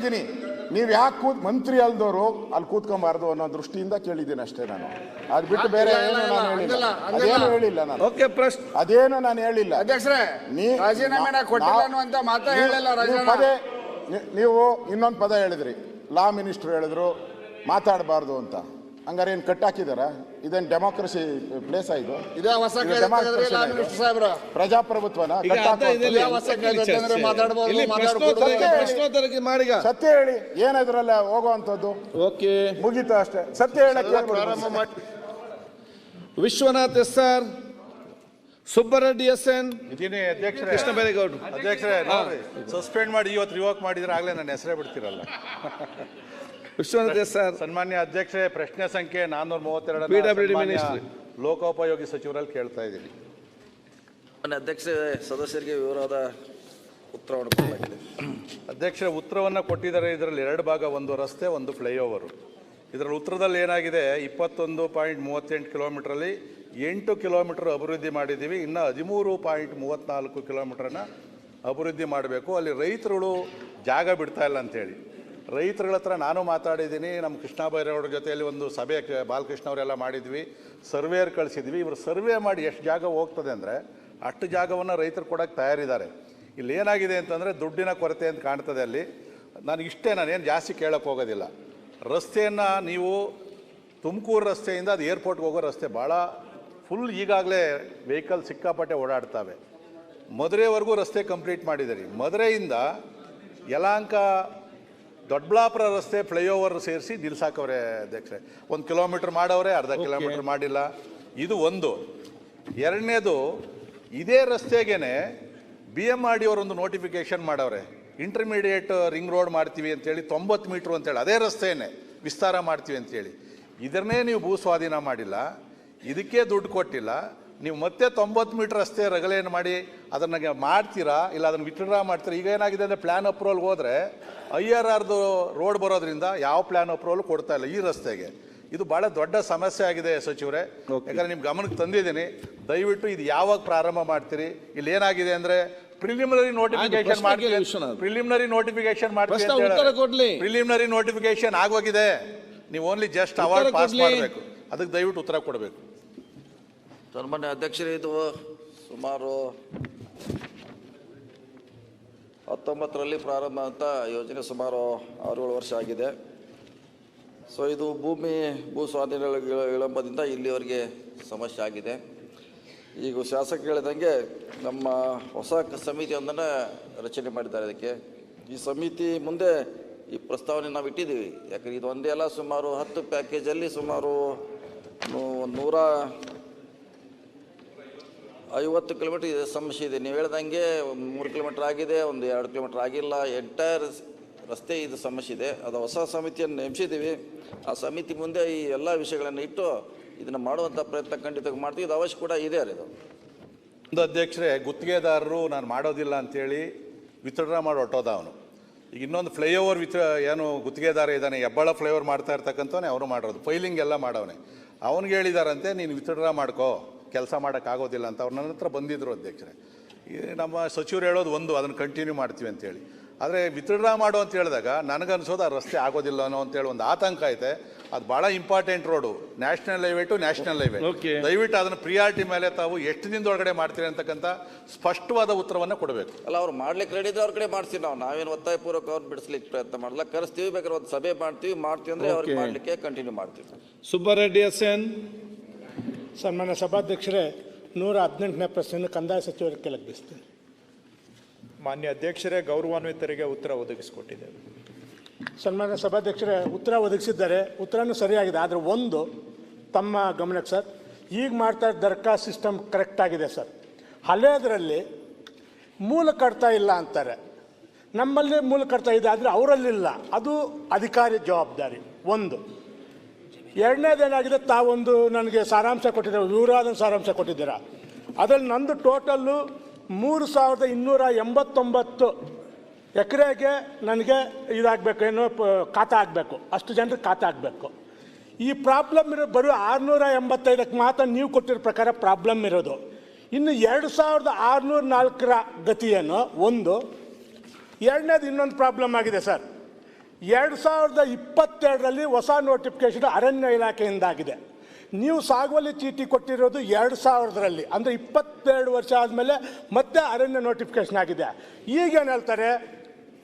ಕೇಳಿದ್ದೀನಿ. ನೀವು ಯಾಕೆ ಮಂತ್ರಿ ಅಲ್ದವರು ಅಲ್ಲಿ ಕೂತ್ಕೊಂಬಾರ್ದು ಅನ್ನೋ ದೃಷ್ಟಿಯಿಂದ ಕೇಳಿದ್ದೀನಿ ಅಷ್ಟೇ. ನಾನು ಅದು ಬಿಟ್ಟು ಬೇರೆ ಏನು ನಾನು ಹೇಳಿಲ್ಲ. ಅದೇನು ಹೇಳಿಲ್ಲ ನಾನು. ಅದೇನು ನಾನು ಹೇಳಿಲ್ಲ. ಅಧ್ಯಕ್ಷರೇ, ರಾಜೀನಾಮೆ ಕೊಟ್ಟಿಲ್ಲ ಅನ್ನುವಂತ ಮಾತಾ ಹೇಳಿಲ್ಲ. ನೀವು ಇನ್ನೊಂದು ಪದ ಹೇಳಿದ್ರಿ, ಲಾ ಮಿನಿಸ್ಟರ್ ಹೇಳಿದ್ರು ಮಾತಾಡಬಾರ್ದು ಅಂತ. ಹಂಗಾರೆ ಏನು ಕಟ್ಟಾಕಿದಾರ? ಇದೇನು ಡೆಮೋಕ್ರಸಿ ಪ್ಲೇಸ್ ಇದು? ಪ್ರಜಾಪ್ರಭುತ್ವನ? ಸತ್ಯ ಹೇಳಿ, ಏನಿದ್ರಲ್ಲ ಹೋಗುವಂಥದ್ದು ಮುಗೀತ ಅಷ್ಟೇ. ಸತ್ಯ ಹೇಳಕ್ಕೆ ಪ್ರಾರಂಭ ಮಾಡಿ. Vishwanath S R, Subbareddy S N, Krishna ಬೈರೇಗೌಡರು. ಅಧ್ಯಕ್ಷರೇ, ಸಸ್ಪೆಂಡ್ ಮಾಡಿ ಇವತ್ತು ರಿವೋಕ್ ಮಾಡಿದ್ರೆ ಆಗ್ಲೇ ನನ್ನ ಹೆಸರೇ ಬಿಡ್ತಿರಲ್ಲ. Vishwanath S R. ಸನ್ಮಾನ್ಯ ಅಧ್ಯಕ್ಷರೇ, ಪ್ರಶ್ನೆ ಸಂಖ್ಯೆ 432 ಲೋಕೋಪಯೋಗಿ ಸಚಿವರಲ್ಲಿ ಕೇಳ್ತಾ ಇದ್ದೀನಿ. ಅಧ್ಯಕ್ಷ ಸದಸ್ಯರಿಗೆ ವಿವರವಾದ ಉತ್ತರವನ್ನು ಕೊಡಲಾಗಿದೆ. ಅಧ್ಯಕ್ಷರೇ, ಉತ್ತರವನ್ನು ಕೊಟ್ಟಿದ್ದಾರೆ. ಇದರಲ್ಲಿ 2 ಭಾಗ, ಒಂದು ರಸ್ತೆ, ಒಂದು ಫ್ಲೈಓವರು. ಇದರಲ್ಲಿ ಉತ್ತರದಲ್ಲಿ ಏನಾಗಿದೆ, 21.38 ಕಿಲೋಮೀಟ್ರಲ್ಲಿ 8 ಕಿಲೋಮೀಟರ್ ಅಭಿವೃದ್ಧಿ ಮಾಡಿದ್ದೀವಿ. ಇನ್ನು 13.34 ಕಿಲೋಮೀಟ್ರನ್ನ ಅಭಿವೃದ್ಧಿ ಮಾಡಬೇಕು. ಅಲ್ಲಿ ರೈತರುಗಳು ಜಾಗ ಬಿಡ್ತಾ ಇಲ್ಲ ಅಂತೇಳಿ ರೈತರುಗಳ ಹತ್ರ ನಾನು ಮಾತಾಡಿದ್ದೀನಿ. ನಮ್ಮ ಕೃಷ್ಣ ಬೈರೇಗೌಡರ ಜೊತೆಯಲ್ಲಿ ಒಂದು ಸಭೆ ಬಾಲಕೃಷ್ಣ ಅವರೆಲ್ಲ ಮಾಡಿದ್ವಿ. ಸರ್ವೇರ್ ಕಳಿಸಿದ್ವಿ. ಇವರು ಸರ್ವೆ ಮಾಡಿ ಎಷ್ಟು ಜಾಗ ಹೋಗ್ತದೆ ಅಂದರೆ ಅಷ್ಟು ಜಾಗವನ್ನು ರೈತರು ಕೊಡೋಕ್ಕೆ ತಯಾರಿದ್ದಾರೆ. ಇಲ್ಲಿ ಏನಾಗಿದೆ ಅಂತಂದರೆ ದುಡ್ಡಿನ ಕೊರತೆ ಅಂತ ಕಾಣ್ತದೆ ಅಲ್ಲಿ. ನಾನೇನು ಜಾಸ್ತಿ ಕೇಳೋಕ್ಕೆ ಹೋಗೋದಿಲ್ಲ. ರಸ್ತೆಯನ್ನು ನೀವು ತುಮಕೂರು ರಸ್ತೆಯಿಂದ ಅದು ಏರ್ಪೋರ್ಟ್ಗೆ ಹೋಗೋ ರಸ್ತೆ ಭಾಳ ಫುಲ್, ಈಗಾಗಲೇ ವೆಹಿಕಲ್ ಸಿಕ್ಕಾಪಟ್ಟೆ ಓಡಾಡ್ತವೆ. ಮಧುರೆವರೆಗೂ ರಸ್ತೆ ಕಂಪ್ಲೀಟ್ ಮಾಡಿದ್ದೀರಿ. ಮಧುರೆಯಿಂದ ಯಲಹಂಕ ದೊಡ್ಡಬಳ್ಳಾಪುರ ರಸ್ತೆ ಫ್ಲೈಓವರ್ ಸೇರಿಸಿ ನಿಲ್ಸಾಕವ್ರೆ ಅಧ್ಯಕ್ಷರೇ. 1 ಕಿಲೋಮೀಟ್ರ್ ಮಾಡವ್ರೆ, ಅರ್ಧ ಕಿಲೋಮೀಟ್ರ್ ಮಾಡಿಲ್ಲ. ಇದು ಒಂದು. ಎರಡನೇದು, ಇದೇ ರಸ್ತೆಗೇ BMRD ಅವರೊಂದು ನೋಟಿಫಿಕೇಶನ್ ಮಾಡವ್ರೆ, ಇಂಟರ್ಮೀಡಿಯೇಟ್ ರಿಂಗ್ ರೋಡ್ ಮಾಡ್ತೀವಿ ಅಂತೇಳಿ 90 ಮೀಟ್ರು ಅಂತೇಳಿ ಅದೇ ರಸ್ತೆಯೇ ವಿಸ್ತಾರ ಮಾಡ್ತೀವಿ ಅಂತೇಳಿ. ಇದನ್ನೇ ನೀವು ಭೂ ಸ್ವಾಧೀನ ಮಾಡಿಲ್ಲ, ಇದಕ್ಕೆ ದುಡ್ಡು ಕೊಟ್ಟಿಲ್ಲ. ನೀವು ಮತ್ತೆ 90 ಮೀಟ್ರ್ ರಸ್ತೆ ರಗಲೇನು ಮಾಡಿ ಅದನ್ನು ಮಾಡ್ತೀರಾ, ಇಲ್ಲ ಅದನ್ನು ವಿತ್ಡ್ರಾ ಮಾಡ್ತೀರಾ. ಈಗ ಏನಾಗಿದೆ ಅಂದರೆ ಪ್ಲ್ಯಾನ್ ಅಪ್ರೂವಲ್ಗೆ ಹೋದರೆ IRRದು ರೋಡ್ ಬರೋದ್ರಿಂದ ಯಾವ ಪ್ಲ್ಯಾನ್ ಅಪ್ರೂವಲ್ ಕೊಡ್ತಾ ಇಲ್ಲ ಈ ರಸ್ತೆಗೆ. ಇದು ಭಾಳ ದೊಡ್ಡ ಸಮಸ್ಯೆ ಆಗಿದೆ ಸಚಿವರೇ. ಯಾಕಂದರೆ ನಿಮ್ಮ ಗಮನಕ್ಕೆ ತಂದಿದ್ದೀನಿ. ದಯವಿಟ್ಟು ಇದು ಯಾವಾಗ ಪ್ರಾರಂಭ ಮಾಡ್ತೀರಿ? ಇಲ್ಲಿ ಏನಾಗಿದೆ ಅಂದರೆ ಪ್ರಿಲಿಮಿನರಿ ನೋಟಿಫಿಕೇಶನ್ ಮಾಡ್ತೀವಿ, ಪ್ರಿಲಿಮಿನರಿ ನೋಟಿಫಿಕೇಶನ್ ಆಗೋಗಿದೆ. ನೀವು ಓನ್ಲಿ ಜಸ್ಟ್ ಅವಾರ್ಡ್ ಪಾಸ್ ಮಾಡಬೇಕು. ಅದಕ್ಕೆ ದಯವಿಟ್ಟು ಉತ್ತರ ಕೊಡಬೇಕು. ಸನ್ಮಾನ್ಯ ಅಧ್ಯಕ್ಷರೇ, ಇದು ಸುಮಾರು 19ರಲ್ಲಿ ಪ್ರಾರಂಭ ಅಂತ ಯೋಜನೆ ಸುಮಾರು 6-7 ವರ್ಷ ಆಗಿದೆ. ಸೊ ಇದು ಭೂ ಸ್ವಾಧೀನ ವಿಳಂಬದಿಂದ ಇಲ್ಲಿವರೆಗೆ ಸಮಸ್ಯೆ ಆಗಿದೆ. ಈಗ ಶಾಸಕ ಹೇಳಿದಂಗೆ ನಮ್ಮ ಹೊಸ ಸಮಿತಿಯೊಂದನ್ನು ರಚನೆ ಮಾಡಿದ್ದಾರೆ. ಇದಕ್ಕೆ ಈ ಸಮಿತಿ ಮುಂದೆ ಈ ಪ್ರಸ್ತಾವನೆ ನಾವು ಇಟ್ಟಿದ್ದೀವಿ. ಯಾಕಂದರೆ ಇದು ಒಂದೇ ಅಲ್ಲ, ಸುಮಾರು 10 ಪ್ಯಾಕೇಜಲ್ಲಿ ಸುಮಾರು 150 ಕಿಲೋಮೀಟರ್ ಇದೆ ಸಮಸ್ಯೆ ಇದೆ. ನೀವು ಹೇಳ್ದಂಗೆ 3 ಕಿಲೋಮೀಟರ್ ಆಗಿದೆ, 1-2 ಕಿಲೋಮೀಟರ್ ಆಗಿಲ್ಲ. ಎಂಟೈರ್ ರಸ್ತೆ ಇದು ಸಮಸ್ಯೆ ಇದೆ. ಅದು ಹೊಸ ಸಮಿತಿಯನ್ನು ನೇಮಿಸಿದ್ದೀವಿ. ಆ ಸಮಿತಿ ಮುಂದೆ ಈ ಎಲ್ಲ ವಿಷಯಗಳನ್ನು ಇಟ್ಟು ಇದನ್ನು ಮಾಡುವಂಥ ಪ್ರಯತ್ನ ಖಂಡಿತ ಮಾಡ್ತೀವಿ. ಇದು ಅವಶ್ಯ ಕೂಡ ಇದೆ. ಅದು ಒಂದು ಅಧ್ಯಕ್ಷರೇ, ಗುತ್ತಿಗೆದಾರರು ನಾನು ಮಾಡೋದಿಲ್ಲ ಅಂಥೇಳಿ ವಿತ್ಡ್ರಾ ಮಾಡಿ ಹೊಟ್ಟೋದ ಅವನು. ಈಗ ಇನ್ನೊಂದು ಫ್ಲೈಓವರ್ ಏನು ಗುತ್ತಿಗೆದಾರ ಇದ್ದಾನೆ, ಹೆಬ್ಬಾಳ ಫ್ಲೈಓವರ್ ಮಾಡ್ತಾ ಇರ್ತಕ್ಕಂಥವನೇ ಅವರು ಮಾಡಿರೋದು, ಫೈಲಿಂಗ್ ಎಲ್ಲ ಮಾಡವನೇ. ಅವನಿಗೆ ಹೇಳಿದಾರಂತೆ ನೀನು ವಿತ್ಡ್ರಾ ಮಾಡ್ಕೋ, ಕೆಲಸ ಮಾಡೋಕ್ಕಾಗೋದಿಲ್ಲ ಅಂತ. ಅವ್ರು ನನ್ನ ಹತ್ರ ಬಂದಿದ್ದರು ಅಧ್ಯಕ್ಷರೇ. ನಮ್ಮ ಸಚಿವರು ಹೇಳೋದು ಒಂದು, ಅದನ್ನು ಕಂಟಿನ್ಯೂ ಮಾಡ್ತೀವಿ ಅಂತೇಳಿ. ಆದರೆ ವಿತ್ಡ್ರಾ ಮಾಡು ಅಂತ ಹೇಳಿದಾಗ ನನಗನ್ಸೋದು ಆ ರಸ್ತೆ ಆಗೋದಿಲ್ಲ ಅನ್ನೋ ಅಂತೇಳಿ ಒಂದು ಆತಂಕ ಐತೆ. ಅದು ಭಾಳ important road, national highway to national highway. ದಯವಿಟ್ಟು ಅದನ್ನು ಪ್ರಿಯಾರಿಟಿ ಮೇಲೆ ತಾವು ಎಷ್ಟು ದಿನದೊಳಗಡೆ ಮಾಡ್ತೀರಿ ಅಂತಕ್ಕಂಥ ಸ್ಪಷ್ಟವಾದ ಉತ್ತರವನ್ನು ಕೊಡಬೇಕು. ಅಲ್ಲ, ಅವ್ರು ಮಾಡ್ಲಿಕ್ಕೆ ರೆಡಿ ಇದ್ರೆ ಅವ್ರ ಕಡೆ ಮಾಡ್ತೀವಿ. ನಾವೇನು ಒತ್ತಾಯಪೂರ್ವಕ ಅವ್ರು ಬಿಡಿಸ್ಲಿಕ್ಕೆ ಪ್ರಯತ್ನ ಮಾಡಲ್ಲ. ಕರೆಸ್ತೀವಿ, ಬೇಕಾದ್ರೆ ಒಂದು ಸಭೆ ಮಾಡ್ತೀವಿ ಅಂದರೆ ಅವ್ರಿಗೆ ಮಾಡಲಿಕ್ಕೆ ಕಂಟಿನ್ಯೂ ಮಾಡ್ತೀವಿ. Subbareddy S N. ಸನ್ಮಾನ್ಯ ಸಭಾಧ್ಯಕ್ಷರೇ, 118ನೇ ಪ್ರಶ್ನೆ ಕಂದಾಯ ಸಚಿವರಿಗೆ ಕೆಳಗಿಸ್ತೀನಿ. ಮಾನ್ಯ ಅಧ್ಯಕ್ಷರೇ, ಗೌರವಾನ್ವಿತರಿಗೆ ಉತ್ತರ ಒದಗಿಸಿಕೊಟ್ಟಿದ್ದೇವೆ. ಸನ್ಮಾನ್ಯ ಸಭಾಧ್ಯಕ್ಷರೇ, ಉತ್ತರ ಒದಗಿಸಿದ್ದಾರೆ. ಉತ್ತರನೂ ಸರಿಯಾಗಿದೆ. ಆದರೆ ಒಂದು ತಮ್ಮ ಗಮನಕ್ಕೆ ಸರ್, ಈಗ ಮಾಡ್ತಾ ಇದ್ದ ದರ್ಖಾಸ್ತ್ ಸಿಸ್ಟಮ್ ಕರೆಕ್ಟಾಗಿದೆ ಸರ್. ಹಳೆಯದರಲ್ಲಿ ಮೂಲ ಕಡ್ತಾ ಇಲ್ಲ ಅಂತಾರೆ, ನಮ್ಮಲ್ಲಿ ಮೂಲ ಕಡ್ತಾ ಇದೆ, ಆದರೆ ಅವರಲ್ಲಿಲ್ಲ. ಅದು ಅಧಿಕಾರಿ ಜವಾಬ್ದಾರಿ ಒಂದು. ಎರಡನೇದೇನಾಗಿದೆ, ತಾವೊಂದು ನನಗೆ ಸಾರಾಂಶ ಕೊಟ್ಟಿದ್ದೀರ, ವಿವರವಾದ ಸಾರಾಂಶ ಕೊಟ್ಟಿದ್ದೀರಾ. ಅದರಲ್ಲಿ ನಂದು ಟೋಟಲ್ಲು 3289 ಎಕರೆಗೆ ನನಗೆ ಇದಾಗಬೇಕು, ಏನೋ ಖಾತಾ ಆಗಬೇಕು, ಅಷ್ಟು ಜನರಿಗೆ ಖಾತಾ ಆಗಬೇಕು. ಈ ಪ್ರಾಬ್ಲಮ್ ಇರೋ ಬರೋ 685ಕ್ಕೆ ಮಾತ್ರ ನೀವು ಕೊಟ್ಟಿರೋ ಪ್ರಕಾರ ಪ್ರಾಬ್ಲಮ್ ಇರೋದು. ಇನ್ನು 2604ರ ಗತಿ ಏನು ಒಂದು. ಎರಡನೇದು ಇನ್ನೊಂದು ಪ್ರಾಬ್ಲಮ್ ಆಗಿದೆ ಸರ್. 2022ರಲ್ಲಿ ಹೊಸ ನೋಟಿಫಿಕೇಶನ್ ಅರಣ್ಯ ಇಲಾಖೆಯಿಂದಾಗಿದೆ. ನೀವು ಸಾಗುವಳಿ ಚೀಟಿ ಕೊಟ್ಟಿರೋದು 2000ರಲ್ಲಿ, ಅಂದರೆ 22 ವರ್ಷ ಆದಮೇಲೆ ಮತ್ತೆ ಅರಣ್ಯ ನೋಟಿಫಿಕೇಶನ್ ಆಗಿದೆ. ಈಗೇನು ಹೇಳ್ತಾರೆ,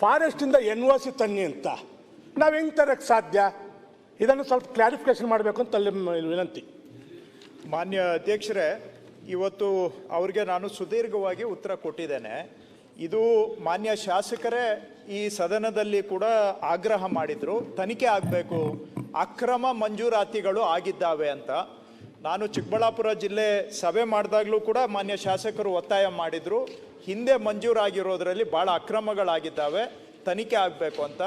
ಫಾರೆಸ್ಟಿಂದ NOC ತನ್ನಿ ಅಂತ. ನಾವು ಹೆಂಗೆ ತರಕ್ಕೆ ಸಾಧ್ಯ? ಇದನ್ನು ಸ್ವಲ್ಪ ಕ್ಲಾರಿಫಿಕೇಶನ್ ಮಾಡಬೇಕು ಅಂತ ಅಲ್ಲಿ ವಿನಂತಿ. ಮಾನ್ಯ ಅಧ್ಯಕ್ಷರೇ, ಇವತ್ತು ಅವ್ರಿಗೆ ನಾನು ಸುದೀರ್ಘವಾಗಿ ಉತ್ತರ ಕೊಟ್ಟಿದ್ದೇನೆ. ಇದು ಮಾನ್ಯ ಶಾಸಕರೇ ಈ ಸದನದಲ್ಲಿ ಕೂಡ ಆಗ್ರಹ ಮಾಡಿದರು, ತನಿಖೆ ಆಗಬೇಕು, ಅಕ್ರಮ ಮಂಜೂರಾತಿಗಳು ಆಗಿದ್ದಾವೆ ಅಂತ. ನಾನು ಚಿಕ್ಕಬಳ್ಳಾಪುರ ಜಿಲ್ಲೆ ಸಭೆ ಮಾಡಿದಾಗಲೂ ಕೂಡ ಮಾನ್ಯ ಶಾಸಕರು ಒತ್ತಾಯ ಮಾಡಿದರು, ಹಿಂದೆ ಮಂಜೂರಾಗಿರೋದ್ರಲ್ಲಿ ಭಾಳ ಅಕ್ರಮಗಳಾಗಿದ್ದಾವೆ, ತನಿಖೆ ಆಗಬೇಕು ಅಂತ.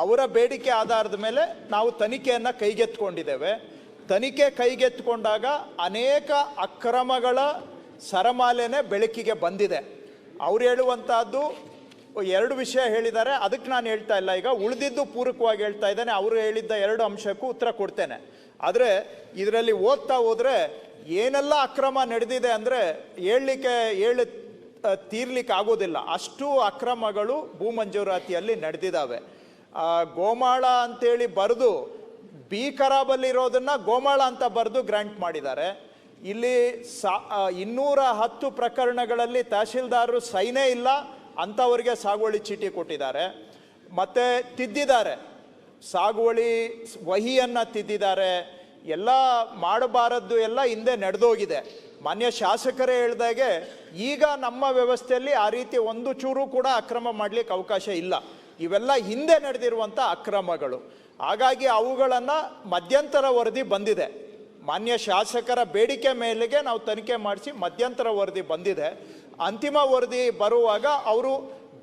ಅವರ ಬೇಡಿಕೆ ಆಧಾರದ ಮೇಲೆ ನಾವು ತನಿಖೆಯನ್ನು ಕೈಗೆತ್ತಿಕೊಂಡಿದ್ದೇವೆ. ತನಿಖೆ ಕೈಗೆತ್ತಿಕೊಂಡಾಗ ಅನೇಕ ಅಕ್ರಮಗಳ ಸರಮಾಲೆನೇ ಬೆಳಕಿಗೆ ಬಂದಿದೆ. ಅವ್ರು ಹೇಳುವಂತಹದ್ದು 2 ವಿಷಯ ಹೇಳಿದ್ದಾರೆ, ಅದಕ್ಕೆ ನಾನು ಹೇಳ್ತಾ ಇಲ್ಲ. ಈಗ ಉಳಿದಿದ್ದು ಪೂರಕವಾಗಿ ಹೇಳ್ತಾ ಇದ್ದೇನೆ. ಅವರು ಹೇಳಿದ್ದ 2 ಅಂಶಕ್ಕೂ ಉತ್ತರ ಕೊಡ್ತೇನೆ. ಆದರೆ ಇದರಲ್ಲಿ ಓದ್ತಾ ಹೋದರೆ ಏನೆಲ್ಲ ಅಕ್ರಮ ನಡೆದಿದೆ ಅಂದರೆ ತೀರ್ಲಿಕ್ಕೆ ಆಗೋದಿಲ್ಲ. ಅಷ್ಟು ಅಕ್ರಮಗಳು ಭೂ ಮಂಜೂರಾತಿಯಲ್ಲಿ ನಡೆದಿದ್ದಾವೆ. ಗೋಮಾಳ ಅಂತೇಳಿ ಬರೆದು ಬಿ ಖರಾಬಲ್ಲಿರೋದನ್ನು ಗೋಮಾಳ ಅಂತ ಬರೆದು ಗ್ರಾಂಟ್ ಮಾಡಿದ್ದಾರೆ. ಇಲ್ಲಿ 210 ಪ್ರಕರಣಗಳಲ್ಲಿ ತಹಶೀಲ್ದಾರರು ಸೈನೇ ಇಲ್ಲ ಅಂಥವರಿಗೆ ಸಾಗುವಳಿ ಚೀಟಿ ಕೊಟ್ಟಿದ್ದಾರೆ. ಮತ್ತು ತಿದ್ದಿದ್ದಾರೆ, ಸಾಗುವಳಿ ವಹಿಯನ್ನು ತಿದ್ದಿದ್ದಾರೆ. ಎಲ್ಲ ಮಾಡಬಾರದ್ದು ಎಲ್ಲ ಹಿಂದೆ ನಡೆದೋಗಿದೆ. ಮಾನ್ಯ ಶಾಸಕರೇ ಹೇಳಿದಾಗೆ ಈಗ ನಮ್ಮ ವ್ಯವಸ್ಥೆಯಲ್ಲಿ ಆ ರೀತಿ ಒಂದು ಚೂರು ಕೂಡ ಅಕ್ರಮ ಮಾಡಲಿಕ್ಕೆ ಅವಕಾಶ ಇಲ್ಲ. ಇವೆಲ್ಲ ಹಿಂದೆ ನಡೆದಿರುವಂಥ ಅಕ್ರಮಗಳು. ಹಾಗಾಗಿ ಅವುಗಳನ್ನು ಮಧ್ಯಂತರ ವರದಿ ಬಂದಿದೆ. ಮಾನ್ಯ ಶಾಸಕರ ಬೇಡಿಕೆ ಮೇಲೆಗೆ ನಾವು ತನಿಖೆ ಮಾಡಿಸಿ ಮಧ್ಯಂತರ ವರದಿ ಬಂದಿದೆ. ಅಂತಿಮ ವರದಿ ಬರುವಾಗ ಅವರು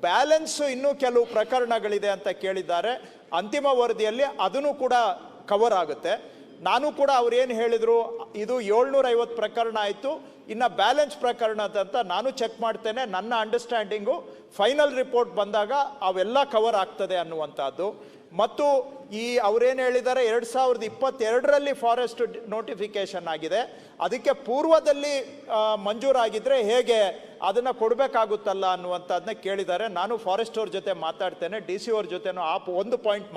ಬ್ಯಾಲೆನ್ಸ್ ಇನ್ನೂ ಕೆಲವು ಪ್ರಕರಣಗಳಿದೆ ಅಂತ ಕೇಳಿದ್ದಾರೆ. ಅಂತಿಮ ವರದಿಯಲ್ಲಿ ಅದನ್ನು ಕೂಡ ಕವರ್ ಆಗುತ್ತೆ. ನಾನು ಕೂಡ ಅವ್ರು ಏನು ಹೇಳಿದರು, ಇದು 750 ಪ್ರಕರಣ ಆಯಿತು, ಇನ್ನು ಬ್ಯಾಲೆನ್ಸ್ ಪ್ರಕರಣದಂತ ನಾನು ಚೆಕ್ ಮಾಡ್ತೇನೆ. ನನ್ನ ಅಂಡರ್ಸ್ಟ್ಯಾಂಡಿಂಗು ಫೈನಲ್ ರಿಪೋರ್ಟ್ ಬಂದಾಗ ಅವೆಲ್ಲ ಕವರ್ ಆಗ್ತದೆ ಅನ್ನುವಂಥದ್ದು. ಮತ್ತು ಅವರೇನು ಹೇಳಿದ್ದಾರೆ, 2022ರಲ್ಲಿ ಫಾರೆಸ್ಟ್ ನೋಟಿಫಿಕೇಶನ್ ಆಗಿದೆ, ಅದಕ್ಕೆ ಪೂರ್ವದಲ್ಲಿ ಮಂಜೂರಾಗಿದ್ದರೆ ಹೇಗೆ ಅದನ್ನು ಕೊಡಬೇಕಾಗುತ್ತಲ್ಲ ಅನ್ನುವಂಥದ್ದನ್ನ ಕೇಳಿದ್ದಾರೆ. ನಾನು ಫಾರೆಸ್ಟ್ ಅವ್ರ ಜೊತೆ ಮಾತಾಡ್ತೇನೆ, DC ಅವ್ರ ಜೊತೆನೂ ಒಂದು ಪಾಯಿಂಟ್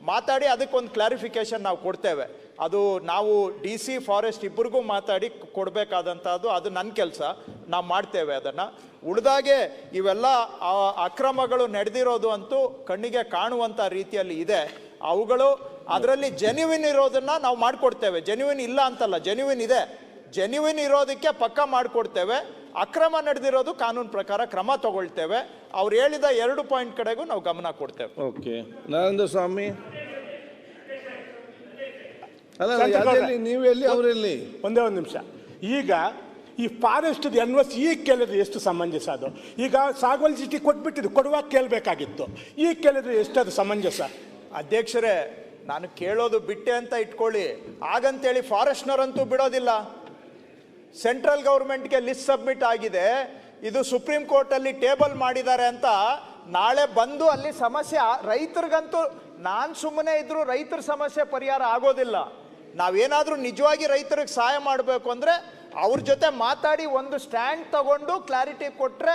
ಮಾತಾಡಿ ಅದಕ್ಕೊಂದು ಕ್ಲಾರಿಫಿಕೇಶನ್ ನಾವು ಕೊಡ್ತೇವೆ. ಅದು ನಾವು DC ಫಾರೆಸ್ಟ್ ಇಬ್ಬರಿಗೂ ಮಾತಾಡಿ ಕೊಡಬೇಕಾದಂಥದ್ದು, ಅದು ನನ್ನ ಕೆಲಸ, ನಾವು ಮಾಡ್ತೇವೆ ಅದನ್ನು. ಉಳಿದಾಗೆ ಇವೆಲ್ಲ ಅಕ್ರಮಗಳು ನಡೆದಿರೋದು ಅಂತೂ ಕಣ್ಣಿಗೆ ಕಾಣುವಂಥ ರೀತಿಯಲ್ಲಿ ಇದೆ. ಅವುಗಳು ಅದರಲ್ಲಿ ಜೆನ್ಯುವಿನ್ ಇರೋದನ್ನು ನಾವು ಮಾಡಿಕೊಡ್ತೇವೆ. ಜೆನ್ಯುವಿನ್ ಇಲ್ಲ ಅಂತಲ್ಲ, ಜೆನ್ಯುವಿನ್ ಇದೆ. ಜೆನ್ಯುವಿನ್ ಇರೋದಕ್ಕೆ ಪಕ್ಕ ಮಾಡಿಕೊಡ್ತೇವೆ. ಅಕ್ರಮ ನಡೆದಿರೋದು ಕಾನೂನು ಪ್ರಕಾರ ಕ್ರಮ ತಗೊಳ್ತೇವೆ. ಅವ್ರು ಹೇಳಿದ 2 ಪಾಯಿಂಟ್ ಕಡೆಗೂ ನಾವು ಗಮನ ಕೊಡ್ತೇವೆ. ಓಕೆ, ನರೇಂದ್ರ ಸ್ವಾಮಿ. ನೀವು ಎಲ್ಲಿ, ಅವರೆಲ್ಲಿ? ಒಂದೇ ಒಂದು ನಿಮಿಷ. ಈಗ ಈ ಫಾರೆಸ್ಟ್ NOC ಈಗ ಕೇಳಿದ್ರೆ ಎಷ್ಟು ಸಮಂಜಸ ಅದು? ಈಗ ಸಾಗುವಳಿ ಚೀಟಿ ಕೊಟ್ಬಿಟ್ಟಿದ್ದು, ಕೊಡುವಾಗ ಕೇಳಬೇಕಾಗಿತ್ತು, ಈಗ ಕೇಳಿದ್ರೆ ಎಷ್ಟು ಅದು ಸಮಂಜಸ? ಅಧ್ಯಕ್ಷರೇ, ನಾನು ಕೇಳೋದು ಬಿಟ್ಟೆ ಅಂತ ಇಟ್ಕೊಳ್ಳಿ, ಹಾಗಂತೇಳಿ ಫಾರೆಸ್ಟ್ನವರಂತೂ ಬಿಡೋದಿಲ್ಲ. ಸೆಂಟ್ರಲ್ ಗೌರ್ಮೆಂಟ್ಗೆ ಲಿಸ್ಟ್ ಸಬ್ಮಿಟ್ ಆಗಿದೆ, ಇದು ಸುಪ್ರೀಂ ಕೋರ್ಟಲ್ಲಿ ಟೇಬಲ್ ಮಾಡಿದ್ದಾರೆ ಅಂತ ನಾಳೆ ಬಂದು ಅಲ್ಲಿ ಸಮಸ್ಯೆ ರೈತರಿಗಂತೂ, ನಾನು ಸುಮ್ಮನೆ ಇದ್ರೂ ರೈತರ ಸಮಸ್ಯೆ ಪರಿಹಾರ ಆಗೋದಿಲ್ಲ. ನಾವೇನಾದರೂ ನಿಜವಾಗಿ ರೈತರಿಗೆ ಸಹಾಯ ಮಾಡಬೇಕು ಅಂದರೆ ಅವ್ರ ಜೊತೆ ಮಾತಾಡಿ ಒಂದು ಸ್ಟ್ಯಾಂಡ್ ತಗೊಂಡು ಕ್ಲಾರಿಟಿ ಕೊಟ್ಟರೆ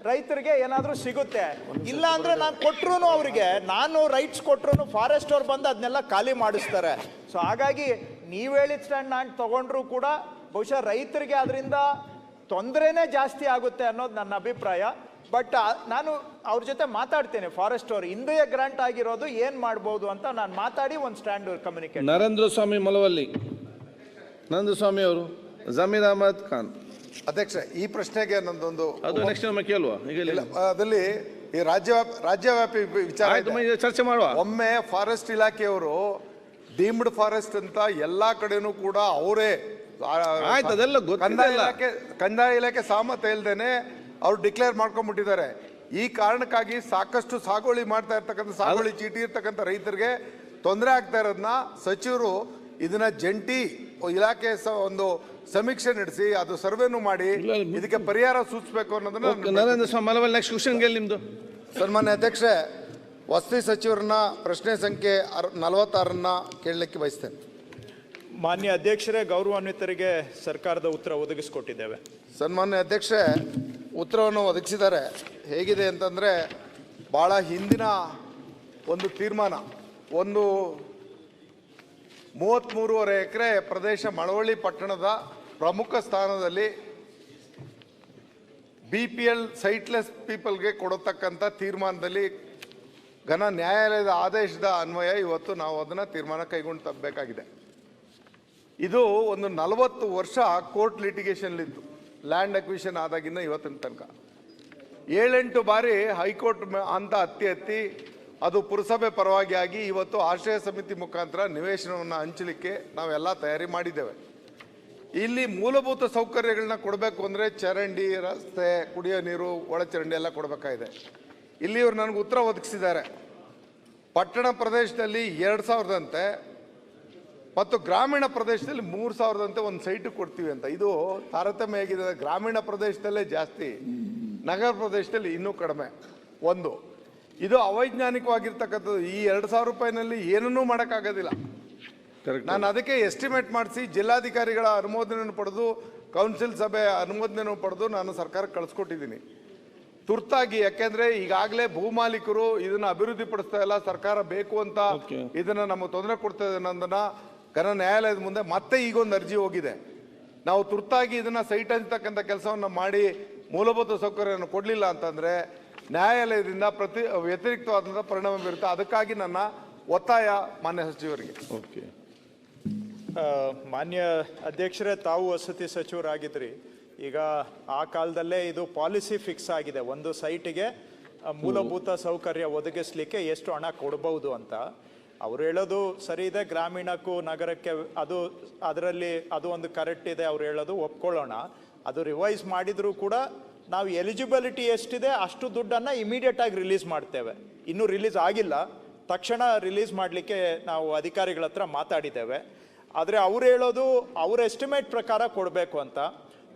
ರೈತರಿಗೆ ಏನಾದರೂ ಸಿಗುತ್ತೆ. ಇಲ್ಲ ಅಂದರೆ ನಾನು ಕೊಟ್ಟರು ಅವರಿಗೆ, ನಾನು ರೈಟ್ಸ್ ಕೊಟ್ಟರು ಫಾರೆಸ್ಟ್ ಅವ್ರು ಬಂದು ಅದನ್ನೆಲ್ಲ ಖಾಲಿ ಮಾಡಿಸ್ತಾರೆ. ಸೊ ಹಾಗಾಗಿ ನೀವು ಹೇಳಿದ ಸ್ಟ್ಯಾಂಡ್ ನಾನು ತಗೊಂಡ್ರು ಕೂಡ ಬಹುಶಃ ರೈತರಿಗೆ ಅದರಿಂದ ತೊಂದರೆನೇ ಜಾಸ್ತಿ ಆಗುತ್ತೆ ಅನ್ನೋದು ನನ್ನ ಅಭಿಪ್ರಾಯ. ಬಟ್ ನಾನು ಅವ್ರ ಜೊತೆ ಮಾತಾಡ್ತೇನೆ, ಫಾರೆಸ್ಟ್ ಅವರು ಹಿಂದೆ ಗ್ರಾಂಟ್ ಆಗಿರೋದು ಏನು ಮಾಡ್ಬೋದು ಅಂತ ನಾನು ಮಾತಾಡಿ ಒಂದು ಸ್ಟ್ಯಾಂಡ್ ಕಮ್ಯುನಿಕೇಟ್. ನರೇಂದ್ರ ಸ್ವಾಮಿ ಮಲವಲ್ಲಿ. ನರೇಂದ್ರ ಸ್ವಾಮಿ ಅವರು. ಜಮೀರ್ ಅಹಮದ್ ಖಾನ್. ಅಧ್ಯಕ್ಷ, ಈ ಪ್ರಶ್ನೆಗೆ ನನ್ನದೊಂದು ಅದು ನೆಕ್ಸ್ಟ್ ನಮ್ಮ ಕೇಳುವ. ಈಗ ಅದಲ್ಲಿ ಈ ರಾಜ್ಯವ್ಯಾಪಿ ವಿಚಾರ ಚರ್ಚೆ ಮಾಡುವ. ಒಮ್ಮೆ ಫಾರೆಸ್ಟ್ ಇಲಾಖೆಯವರು ಡೀಮ್ಡ್ ಫಾರೆಸ್ಟ್ ಅಂತ ಎಲ್ಲಾ ಕಡೆನೂ ಕೂಡ ಅವರೇ ಕಂದಾಯ ಇಲಾಖೆ ಸಹಮತ ಇಲ್ದೇನೆ ಅವ್ರು ಡಿಕ್ಲೇರ್ ಮಾಡ್ಕೊಂಡ್ಬಿಟ್ಟಿದ್ದಾರೆ. ಈ ಕಾರಣಕ್ಕಾಗಿ ಸಾಕಷ್ಟು ಸಾಗುವಳಿ ಮಾಡ್ತಾ ಇರ್ತಕ್ಕಂಥ, ಸಾಗುವಳಿ ಚೀಟಿ ಇರ್ತಕ್ಕಂಥ ರೈತರಿಗೆ ತೊಂದರೆ ಆಗ್ತಾ ಇರೋದನ್ನ ಸಚಿವರು ಇದನ್ನ ಜಂಟಿ ಇಲಾಖೆ ಒಂದು ಸಮೀಕ್ಷೆ ನಡೆಸಿ ಅದು ಸರ್ವೆನು ಮಾಡಿ ಇದಕ್ಕೆ ಪರಿಹಾರ ಸೂಚಿಸಬೇಕು ಅನ್ನೋದನ್ನ. ನರೇಂದ್ರ ಸ್ವಾಮಿ ಮಲವಲ್ಲಿ ನೆಕ್ಸ್ಟ್ ಕ್ವಶನ್ ಕೇಳಿ ನಿಮ್ದು. ಸನ್ಮಾನ್ಯ ಅಧ್ಯಕ್ಷರೇ, ವಸತಿ ಸಚಿವರನ್ನ ಪ್ರಶ್ನೆ ಸಂಖ್ಯೆ 46 ಕೇಳಲಿಕ್ಕೆ ಬಯಸ್ತೇನೆ. ಮಾನ್ಯ ಅಧ್ಯಕ್ಷರೇ, ಗೌರವಾನ್ವಿತರಿಗೆ ಸರ್ಕಾರದ ಉತ್ತರ ಒದಗಿಸಿಕೊಟ್ಟಿದ್ದೇವೆ. ಸನ್ಮಾನ್ಯ ಅಧ್ಯಕ್ಷರೇ, ಉತ್ತರವನ್ನು ಒದಗಿಸಿದ್ದಾರೆ. ಹೇಗಿದೆ ಅಂತಂದರೆ ಭಾಳ ಹಿಂದಿನ ಒಂದು ತೀರ್ಮಾನ, ಒಂದು 33.5 ಎಕರೆ ಪ್ರದೇಶ ಮಳವಳ್ಳಿ ಪಟ್ಟಣದ ಪ್ರಮುಖ ಸ್ಥಾನದಲ್ಲಿ BPL ಸೈಟ್ಲೆಸ್ ಪೀಪಲ್ಗೆ ಕೊಡತಕ್ಕಂಥ ತೀರ್ಮಾನದಲ್ಲಿ ಘನ ನ್ಯಾಯಾಲಯದ ಆದೇಶದ ಅನ್ವಯ ಇವತ್ತು ನಾವು ಅದನ್ನು ತೀರ್ಮಾನ ಕೈಗೊಳ್ಳಬೇಕಾಗಿದೆ. ಇದು ಒಂದು 40 ವರ್ಷ ಕೋರ್ಟ್ ಲಿಟಿಗೇಷನ್ಲಿತ್ತು ಲ್ಯಾಂಡ್ ಅಕ್ವಿಷನ್ ಆದಾಗಿಂದ ಇವತ್ತಿನ ತನಕ. 7-8 ಬಾರಿ ಹೈಕೋರ್ಟ್ ಅಂತ ಹತ್ತಿ ಅದು ಪುರಸಭೆ ಪರವಾಗಿ ಆಗಿ ಇವತ್ತು ಆಶ್ರಯ ಸಮಿತಿ ಮುಖಾಂತರ ನಿವೇಶನವನ್ನು ಹಂಚಲಿಕ್ಕೆ ನಾವೆಲ್ಲ ತಯಾರಿ ಮಾಡಿದ್ದೇವೆ. ಇಲ್ಲಿ ಮೂಲಭೂತ ಸೌಕರ್ಯಗಳನ್ನ ಕೊಡಬೇಕು ಅಂದರೆ ಚರಂಡಿ, ರಸ್ತೆ, ಕುಡಿಯೋ ನೀರು, ಒಳಚರಂಡಿ ಎಲ್ಲ ಕೊಡಬೇಕಾಗಿದೆ. ಇಲ್ಲಿ ಇವರು ನನಗೆ ಉತ್ತರ ಒದಗಿಸಿದ್ದಾರೆ. ಪಟ್ಟಣ ಪ್ರದೇಶದಲ್ಲಿ 2,000ದಂತೆ ಮತ್ತು ಗ್ರಾಮೀಣ ಪ್ರದೇಶದಲ್ಲಿ 3,000ದಂತೆ ಒಂದು ಸೈಟು ಕೊಡ್ತೀವಿ ಅಂತ. ಇದು ತಾರತಮ್ಯ ಆಗಿದೆ. ಗ್ರಾಮೀಣ ಪ್ರದೇಶದಲ್ಲೇ ಜಾಸ್ತಿ, ನಗರ ಪ್ರದೇಶದಲ್ಲಿ ಇನ್ನೂ ಕಡಿಮೆ. ಒಂದು ಇದು ಅವೈಜ್ಞಾನಿಕವಾಗಿರ್ತಕ್ಕಂಥದ್ದು. ಈ 2,000 ರೂಪಾಯಿನಲ್ಲಿ ಏನನ್ನೂ ಮಾಡೋಕ್ಕಾಗೋದಿಲ್ಲ. ನಾನು ಅದಕ್ಕೆ ಎಸ್ಟಿಮೇಟ್ ಮಾಡಿಸಿ ಜಿಲ್ಲಾಧಿಕಾರಿಗಳ ಅನುಮೋದನೆಯನ್ನು ಪಡೆದು ಕೌನ್ಸಿಲ್ ಸಭೆ ಅನುಮೋದನೆಯನ್ನು ಪಡೆದು ನಾನು ಸರ್ಕಾರಕ್ಕೆ ಕಳಿಸ್ಕೊಟ್ಟಿದ್ದೀನಿ ತುರ್ತಾಗಿ. ಯಾಕೆಂದ್ರೆ ಈಗಾಗಲೇ ಭೂಮಾಲೀಕರು ಇದನ್ನ ಅಭಿವೃದ್ಧಿಪಡಿಸ್ತಾ ಇಲ್ಲ, ಸರ್ಕಾರ ಬೇಕು ಅಂತ ಇದನ್ನ ನಮಗೆ ತೊಂದರೆ ಕೊಡ್ತಾ ಇದೆ ಅನ್ನೋದನ್ನ ಘನ ನ್ಯಾಯಾಲಯದ ಮುಂದೆ ಮತ್ತೆ ಈಗೊಂದು ಅರ್ಜಿ ಹೋಗಿದೆ. ನಾವು ತುರ್ತಾಗಿ ಇದನ್ನ ಸೈಟ್ ಹಂಚತಕ್ಕಂಥ ಕೆಲಸವನ್ನು ಮಾಡಿ ಮೂಲಭೂತ ಸೌಕರ್ಯವನ್ನು ಕೊಡಲಿಲ್ಲ ಅಂತಂದ್ರೆ ನ್ಯಾಯಾಲಯದಿಂದ ವ್ಯತಿರಿಕ್ತವಾದಂಥ ಪರಿಣಾಮ ಬೀರುತ್ತೆ. ಅದಕ್ಕಾಗಿ ನನ್ನ ಒತ್ತಾಯ ಮಾನ್ಯ ಸಚಿವರಿಗೆ. ಓಕೆ, ಮಾನ್ಯ ಅಧ್ಯಕ್ಷರೇ, ತಾವು ವಸತಿ ಸಚಿವರಾಗಿದ್ರಿ. ಈಗ ಆ ಕಾಲದಲ್ಲೇ ಇದು ಪಾಲಿಸಿ ಫಿಕ್ಸ್ ಆಗಿದೆ, ಒಂದು ಸೈಟಿಗೆ ಮೂಲಭೂತ ಸೌಕರ್ಯ ಒದಗಿಸ್ಲಿಕ್ಕೆ ಎಷ್ಟು ಹಣ ಕೊಡಬಹುದು ಅಂತ. ಅವ್ರು ಹೇಳೋದು ಸರಿ ಇದೆ, ಗ್ರಾಮೀಣಕ್ಕೂ ನಗರಕ್ಕೆ ಅದರಲ್ಲಿ ಅದು ಒಂದು ಕರೆಕ್ಟ್ ಇದೆ, ಅವ್ರು ಹೇಳೋದು ಒಪ್ಕೊಳ್ಳೋಣ. ಅದು ರಿವೈಸ್ ಮಾಡಿದರೂ ಕೂಡ ನಾವು ಎಲಿಜಿಬಿಲಿಟಿ ಎಷ್ಟಿದೆ ಅಷ್ಟು ದುಡ್ಡನ್ನು ಇಮಿಡಿಯೇಟ್ ಆಗಿ ರಿಲೀಸ್ ಮಾಡ್ತೇವೆ. ಇನ್ನೂ ರಿಲೀಸ್ ಆಗಿಲ್ಲ, ತಕ್ಷಣ ರಿಲೀಸ್ ಮಾಡಲಿಕ್ಕೆ ನಾವು ಅಧಿಕಾರಿಗಳ ಹತ್ರ ಮಾತಾಡಿದ್ದೇವೆ. ಆದರೆ ಅವ್ರು ಹೇಳೋದು ಅವ್ರ ಎಸ್ಟಿಮೇಟ್ ಪ್ರಕಾರ ಕೊಡಬೇಕು ಅಂತ.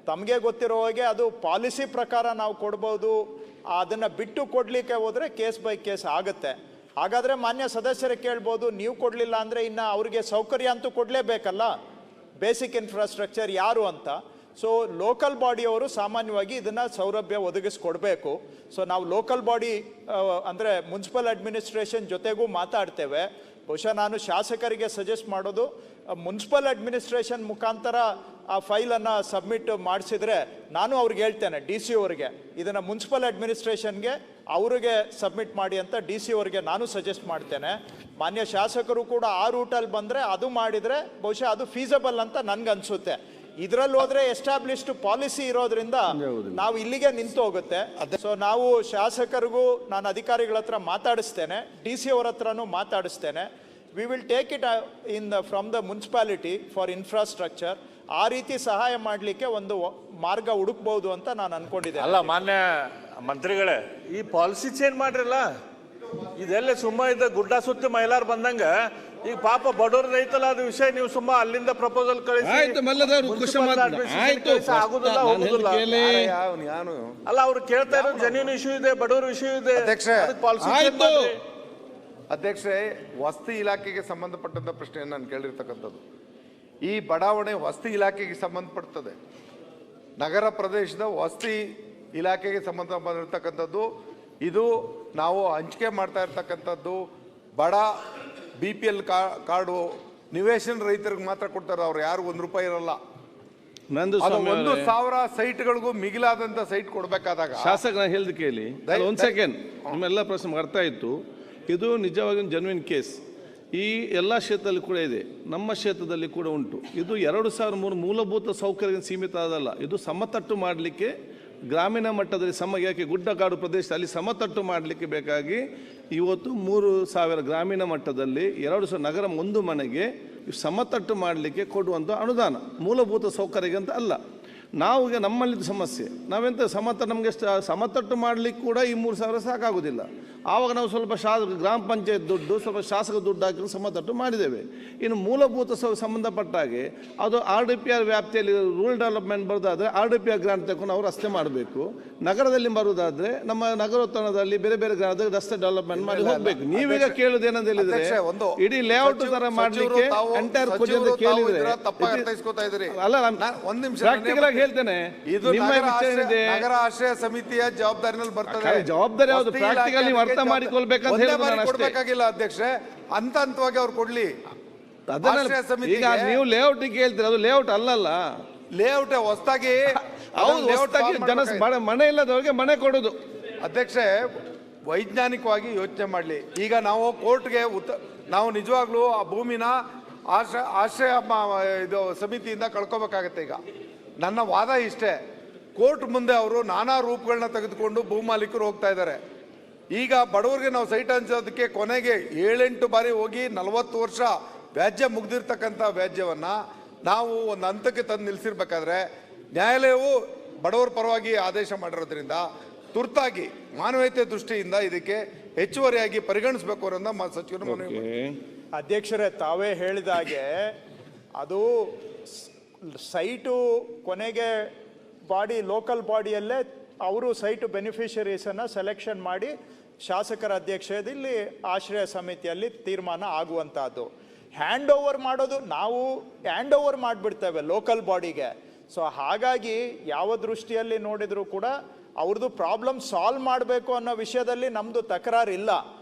ತಮಗೆ ಗೊತ್ತಿರೋ ಹಾಗೆ ಅದು ಪಾಲಿಸಿ ಪ್ರಕಾರ ನಾವು ಕೊಡ್ಬೋದು, ಅದನ್ನು ಬಿಟ್ಟು ಕೊಡಲಿಕ್ಕೆ ಹೋದರೆ ಕೇಸ್ ಬೈ ಕೇಸ್ ಆಗುತ್ತೆ. ಹಾಗಾದರೆ ಮಾನ್ಯ ಸದಸ್ಯರಿಗೆ ಕೇಳ್ಬೋದು, ನೀವು ಕೊಡಲಿಲ್ಲ ಅಂದರೆ ಇನ್ನು ಅವ್ರಿಗೆ ಸೌಕರ್ಯ ಅಂತೂ ಕೊಡಲೇಬೇಕಲ್ಲ, ಬೇಸಿಕ್ ಇನ್ಫ್ರಾಸ್ಟ್ರಕ್ಚರ್ ಯಾರು ಅಂತ. ಸೊ ಲೋಕಲ್ ಬಾಡಿಯವರು ಸಾಮಾನ್ಯವಾಗಿ ಇದನ್ನು ಸೌಲಭ್ಯ ಒದಗಿಸ್ಕೊಡ್ಬೇಕು. ಸೊ ನಾವು ಲೋಕಲ್ ಬಾಡಿ ಅಂದರೆ ಮುನ್ಸಿಪಲ್ ಅಡ್ಮಿನಿಸ್ಟ್ರೇಷನ್ ಜೊತೆಗೂ ಮಾತಾಡ್ತೇವೆ. ಬಹುಶಃ ನಾನು ಶಾಸಕರಿಗೆ ಸಜೆಸ್ಟ್ ಮಾಡೋದು, ಮುನ್ಸಿಪಲ್ ಅಡ್ಮಿನಿಸ್ಟ್ರೇಷನ್ ಮುಖಾಂತರ ಆ ಫೈಲನ್ನು ಸಬ್ಮಿಟ್ ಮಾಡಿಸಿದ್ರೆ ನಾನು ಅವ್ರಿಗೆ ಹೇಳ್ತೇನೆ, DC ಅವರಿಗೆ ಇದನ್ನು ಮುನ್ಸಿಪಲ್ ಅಡ್ಮಿನಿಸ್ಟ್ರೇಷನ್ಗೆ ಅವ್ರಿಗೆ ಸಬ್ಮಿಟ್ ಮಾಡಿ ಅಂತ DC ಅವರಿಗೆ ನಾನು ಸಜೆಸ್ಟ್ ಮಾಡ್ತೇನೆ. ಮಾನ್ಯ ಶಾಸಕರು ಕೂಡ ಆ ರೂಟಲ್ಲಿ ಬಂದರೆ ಅದು ಮಾಡಿದರೆ ಬಹುಶಃ ಅದು ಫೀಸಬಲ್ ಅಂತ ನನಗನ್ಸುತ್ತೆ. ಇದರಲ್ಲಿ ಹೋದ್ರೆ ಎಸ್ಟಾಬ್ಲಿಷ್ಡ್ ಪಾಲಿಸಿ ಇರೋದ್ರಿಂದ ನಾವು ಇಲ್ಲಿಗೆ ನಿಂತು ಹೋಗುತ್ತೆ. ಸೊ ನಾವು ಶಾಸಕರಿಗೂ ನಾನು ಅಧಿಕಾರಿಗಳ ಹತ್ರ ಮಾತಾಡಿಸ್ತೇನೆ, DC ಅವರ ಹತ್ರನೂ ಮಾತಾಡಿಸ್ತೇನೆ. We will take it from the municipality for infrastructure. ಆ ರೀತಿ ಸಹಾಯ ಮಾಡಲಿಕ್ಕೆ ಒಂದು ಮಾರ್ಗ ಹುಡುಕ್ಬಹುದು ಅಂತ ನಾನು ಅನ್ಕೊಂಡಿದ್ದೆ. ಅಲ್ಲ ಮಾನ್ಯ ಮಂತ್ರಿಗಳೇ, ಈ ಪಾಲಿಸಿ ಚೇಂಜ್ ಮಾಡ್ರಲ್ಲ, ಇದೆಲ್ಲ ಸುಮ್ಮ ಇದ್ದ ಗುಡ್ಡ ಸುತ್ತಿ ಮೈಲಾರ್ ಬಂದಂಗ ಈಗ ಪಾಪ ಬಡವ್ರದ್ದು ಐತಲ್ಲ ಅದು ವಿಷಯ, ನೀವು ಸುಮ್ಮ ಅಲ್ಲಿಂದ ಪ್ರಪೋಸಲ್ ಕಳಿಸಿ ಆಗುದಿಲ್ಲ ಹೋಗುದಿಲ್ಲ. ಅಲ್ಲ ಅವ್ರು ಕೇಳ್ತಾ ಇರೋ ಜೆನ್ಯೂನ್ ಇಶ್ಯೂ ಇದೆ, ಬಡವ್ರ ಇಶ್ಯೂ ಇದೆ. ಅಧ್ಯಕ್ಷರೇ, ವಸತಿ ಇಲಾಖೆಗೆ ಸಂಬಂಧಪಟ್ಟಂತ ಪ್ರಶ್ನೆಯನ್ನು ನಾನು ಕೇಳಿರ್ತಕ್ಕಂಥದ್ದು. ಈ ಬಡಾವಣೆ ವಸತಿ ಇಲಾಖೆಗೆ ಸಂಬಂಧಪಡ್ತದೆ, ನಗರ ಪ್ರದೇಶದ ವಸತಿ ಇಲಾಖೆಗೆ ಸಂಬಂಧಪಟ್ಟಿರ್ತಕ್ಕಂಥದ್ದು. ಇದು ನಾವು ಹಂಚಿಕೆ ಮಾಡ್ತಾ ಇರ್ತಕ್ಕಂಥದ್ದು ಬಡ BPL ಕಾರ್ಡು ನಿವೇಶನ ರೈತರಿಗೆ ಮಾತ್ರ ಕೊಡ್ತಾರೆ, ಅವ್ರು ಯಾರು ₹1 ಇರಲ್ಲ. 1,000 ಸೈಟ್ಗಳಿಗೂ ಮಿಗಿಲಾದಂತ ಸೈಟ್ ಕೊಡಬೇಕಾದಾಗ ಶಾಸಕರ ಹೇಳಿದ ಕೇಳಿ ಒಂದು ಸೆಕೆಂಡ್, ನಿಮ್ಮೆಲ್ಲ ಪ್ರಶ್ನೆ ಅರ್ಥ ಆಯಿತು. ಇದು ನಿಜವಾಗಿ ಜೆನ್ಯೂನ್ ಕೇಸ್ ಈ ಎಲ್ಲ ಕ್ಷೇತ್ರದಲ್ಲಿ ಕೂಡ ಇದೆ, ನಮ್ಮ ಕ್ಷೇತ್ರದಲ್ಲಿ ಕೂಡ ಉಂಟು. ಇದು 2003 ಮೂಲಭೂತ ಸೌಕರ್ಯ ಸೀಮಿತ ಆದಲ್ಲ, ಇದು ಸಮತಟ್ಟು ಮಾಡಲಿಕ್ಕೆ ಗ್ರಾಮೀಣ ಮಟ್ಟದಲ್ಲಿ ಯಾಕೆ ಗುಡ್ಡಗಾಡು ಪ್ರದೇಶದಲ್ಲಿ ಸಮತಟ್ಟು ಮಾಡಲಿಕ್ಕೆ ಬೇಕಾಗಿ ಇವತ್ತು 3,000 ಗ್ರಾಮೀಣ ಮಟ್ಟದಲ್ಲಿ 2,000 ನಗರ ಒಂದು ಮನೆಗೆ ಸಮತಟ್ಟು ಮಾಡಲಿಕ್ಕೆ ಕೊಡುವಂಥ ಅನುದಾನ, ಮೂಲಭೂತ ಸೌಕರ್ಯಕ್ಕೆ ಅಂತ ಅಲ್ಲ. ನಾವು ಈಗ ನಮ್ಮಲ್ಲಿದ್ದ ಸಮಸ್ಯೆ, ನಾವೆಂತ ನಮಗೆ ಸಮತಟ್ಟು ಮಾಡಲಿಕ್ಕೆ ಕೂಡ ಈ 3,000 ಸಾಕಾಗೋದಿಲ್ಲ. ಆವಾಗ ನಾವು ಸ್ವಲ್ಪ ಗ್ರಾಮ ಪಂಚಾಯತ್ ದುಡ್ಡು, ಸ್ವಲ್ಪ ಶಾಸಕ ದುಡ್ಡು ಹಾಕಿ ಸಮತಟ್ಟು ಮಾಡಿದ್ದೇವೆ. ಇನ್ನು ಮೂಲಭೂತ ಸಂಬಂಧಪಟ್ಟ ಹಾಗೆ ಅದು RDPR ವ್ಯಾಪ್ತಿಯಲ್ಲಿ ರೂರಲ್ ಡೆವಲಪ್ಮೆಂಟ್ ಬರೋದಾದರೆ RDPR ಗ್ರಾಂಟ್ ತಗೊಂಡು ಅವರು ರಸ್ತೆ ಮಾಡಬೇಕು. ನಗರದಲ್ಲಿ ಬರೋದಾದರೆ ನಮ್ಮ ನಗರೋತ್ಥಾನದಲ್ಲಿ ಬೇರೆ ಬೇರೆ ಗ್ರಾಮದಲ್ಲಿ ರಸ್ತೆ ಡೆವಲಪ್ಮೆಂಟ್ ಮಾಡಿ ಹೋಗಬೇಕು. ನೀವೀಗ ಕೇಳುದು ಏನಂತ ಹೇಳಿದ್ರೆ ಇಡೀ ಲೇಔಟ್ ತರ ಮಾಡಲಿಕ್ಕೆ ಎಂಟೈರ್ ಕೇಳಿದ್ರೆ ಅಲ್ಲ, ಪ್ರಾಕ್ಟಿಕಲ್ ಆಗಿ ಹೇಳ್ತೇನೆ, ಇದು ನಗರ ಆಶ್ರಯ ಸಮಿತಿಯ ಜವಾಬ್ದಾರಿನಲ್ಲಿ ಬರ್ತದೆ. ಜವಾಬ್ದಾರಿ ಯಾವುದು ಪ್ರಾಕ್ಟಿಕಲ್ ನೀವು ಅರ್ಥ ಮಾಡಿಕೊಳ್ಬೇಕಂತ ಒಂದೇ ಹೇಳಿದ್ರು ಬಾರಿ ನಾನು ಅಷ್ಟೇ. ಕೊಡ್ಬೇಕಾಗಿಲ್ಲ ಅಧ್ಯಕ್ಷೆ, ಹಂತ ಹಂತವಾಗಿ ಅವ್ರು ಕೊಡ್ಲಿ. ಅದನ್ನ ಆಶ್ರಯ ಸಮಿತಿಗೆ ಈಗ ನೀವು ಲೇಔಟ್ ಕೇಳ್ತೀರ, ಅದು ಲೇಔಟ್ ಅಲ್ಲಲ್ಲ. ಲೇಔಟ್ ಹೊಸದಾಗಿ ಹೌದು, ಹೊಸದಾಗಿ ಮನೆ ಇಲ್ಲದವ್ರಿಗೆ ಮನೆ ಕೊಡೋದು. ಅಧ್ಯಕ್ಷೆ, ವೈಜ್ಞಾನಿಕವಾಗಿ ಯೋಚನೆ ಮಾಡಲಿ. ಈಗ ನಾವು ಕೋರ್ಟ್ಗೆ ನಾವು ನಿಜವಾಗ್ಲೂ ಆ ಭೂಮಿನ ಆಶ್ರಯ ಇದು ಸಮಿತಿಯಿಂದ ಕಳ್ಕೊಬೇಕಾಗತ್ತೆ. ಈಗ ನನ್ನ ವಾದ ಇಷ್ಟೇ, ಕೋರ್ಟ್ ಮುಂದೆ ಅವರು ನಾನಾ ರೂಪಗಳನ್ನ ತೆಗೆದುಕೊಂಡು ಭೂಮಾಲೀಕರು ಹೋಗ್ತಾ ಇದ್ದಾರೆ. ಈಗ ಬಡವರಿಗೆ ನಾವು ಸೈಟ್ ಹಂಚೋದಕ್ಕೆ ಕೊನೆಗೆ 7-8 ಬಾರಿ ಹೋಗಿ 40 ವರ್ಷ ವ್ಯಾಜ್ಯ ಮುಗ್ದಿರ್ತಕ್ಕಂಥ ವ್ಯಾಜ್ಯವನ್ನ ನಾವು ಒಂದು ಹಂತಕ್ಕೆ ತಂದು ನಿಲ್ಲಿಸಿರ್ಬೇಕಾದ್ರೆ ನ್ಯಾಯಾಲಯವು ಬಡವರ ಪರವಾಗಿ ಆದೇಶ ಮಾಡಿರೋದ್ರಿಂದ ತುರ್ತಾಗಿ ಮಾನವೀಯತೆ ದೃಷ್ಟಿಯಿಂದ ಇದಕ್ಕೆ ಹೆಚ್ಚುವರಿಯಾಗಿ ಪರಿಗಣಿಸಬೇಕು ಅನ್ನೋದನ್ನ ಸಚಿವರು ಮನವಿ ಮಾಡಿದ್ದಾರೆ. ಅಧ್ಯಕ್ಷರೇ, ತಾವೇ ಹೇಳಿದಾಗೆ ಅದು ಸೈಟು ಕೊನೆಗೆ ಬಾಡಿ ಲೋಕಲ್ ಬಾಡಿಯಲ್ಲೇ ಅವರು ಸೈಟು ಬೆನಿಫಿಷರೀಸನ್ನು ಸೆಲೆಕ್ಷನ್ ಮಾಡಿ ಶಾಸಕರ ಅಧ್ಯಕ್ಷತೆಯಲ್ಲಿ ಆಶ್ರಯ ಸಮಿತಿಯಲ್ಲಿ ತೀರ್ಮಾನ ಆಗುವಂಥದ್ದು. ಹ್ಯಾಂಡ್ ಓವರ್ ಮಾಡೋದು ನಾವು ಹ್ಯಾಂಡ್ ಓವರ್ ಮಾಡಿಬಿಡ್ತೇವೆ ಲೋಕಲ್ ಬಾಡಿಗೆ. ಸೊ ಹಾಗಾಗಿ ಯಾವ ದೃಷ್ಟಿಯಲ್ಲಿ ನೋಡಿದರೂ ಕೂಡ ಅವ್ರದ್ದು ಪ್ರಾಬ್ಲಮ್ ಸಾಲ್ವ್ ಮಾಡಬೇಕು ಅನ್ನೋ ವಿಷಯದಲ್ಲಿ ನಮ್ಮದು ತಕರಾರಿಲ್ಲ.